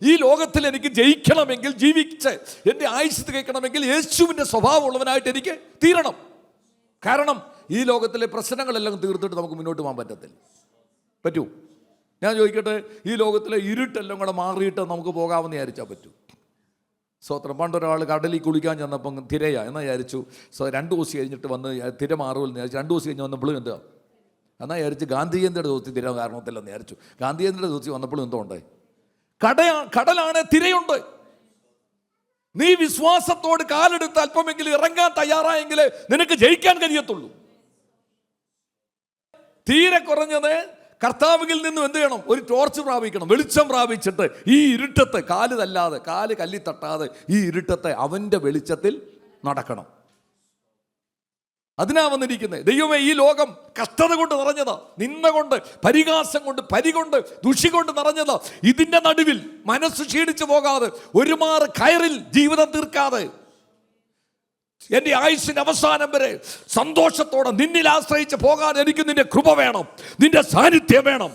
ഈ ലോകത്തിൽ എനിക്ക് ജയിക്കണമെങ്കിൽ, ജീവിച്ച് എൻ്റെ ആയുസ്സ് തികയ്ക്കണമെങ്കിൽ യേശുവിൻ്റെ സ്വഭാവമുള്ളവനായിട്ട് എനിക്ക് തീരണം. കാരണം ഈ ലോകത്തിലെ പ്രശ്നങ്ങളെല്ലാം തീർത്തിട്ട് നമുക്ക് മുന്നോട്ട് പോകാൻ പറ്റൂ? ഞാൻ ചോദിക്കട്ടെ, ഈ ലോകത്തിലെ ഇരുട്ടെല്ലാം കൂടെ മാറിയിട്ട് നമുക്ക് പോകാമെന്ന് വിചാരിച്ചാൽ പറ്റൂ? സ്വത്രം. പണ്ടൊരാൾ കടലിൽ കുളിക്കാൻ ചെന്നപ്പം തിരയാ എന്ന് വിചാരിച്ചു. 2 ദിവസം കഴിഞ്ഞിട്ട് വന്ന് തിര മാറുമെന്ന് വിചാരിച്ചു. 2 ദിവസം കഴിഞ്ഞ് വന്നപ്പോഴും എന്താ എന്നാൽ വിചാരിച്ചു ഗാന്ധി ജയന്തിയുടെ ദിവസത്തിൽ തിര കാരണത്തില്ലെന്ന് വിചാരിച്ചു. ഗാന്ധി ജയന്തിയുടെ ദിവസം വന്നപ്പോഴും എന്തോ ഉണ്ട്, കടലാണ്, തിരയുണ്ട്. നീ വിശ്വാസത്തോട് കാലെടുത്ത് അല്പമെങ്കിലും ഇറങ്ങാൻ തയ്യാറായെങ്കിൽ നിനക്ക് ജയിക്കാൻ കഴിയത്തുള്ളൂ. തീരെ കുറഞ്ഞത് കർത്താവിൽ നിന്നും എന്ത് ചെയ്യണം? ഒരു ടോർച്ച് പ്രാപിക്കണം, വെളിച്ചം പ്രാപിച്ചിട്ട് ഈ ഇരുട്ടത്ത് കാല് കല്ലി തട്ടാതെ ഈ ഇരുട്ടത്തെ അവൻ്റെ വെളിച്ചത്തിൽ നടക്കണം. അതിനാ വന്നിരിക്കുന്നത്. ദൈവമേ, ഈ ലോകം കഷ്ടത കൊണ്ട് നിറഞ്ഞതാ, നിന്ന കൊണ്ട്, പരിഹാസം കൊണ്ട്, പരി കൊണ്ട്, ദുഷി കൊണ്ട് നിറഞ്ഞതാ. ഇതിൻ്റെ നടുവിൽ മനസ്സ് ക്ഷീണിച്ചു പോകാതെ, ഒരുമാറ് കയറിൽ ജീവിതം തീർക്കാതെ, എൻ്റെ ആയുസ്സിൻ്റെ അവസാനം വരെ സന്തോഷത്തോടെ നിന്നിൽ ആശ്രയിച്ച് പോകാൻ എനിക്ക് നിന്റെ കൃപ വേണം, നിന്റെ സാന്നിധ്യം വേണം.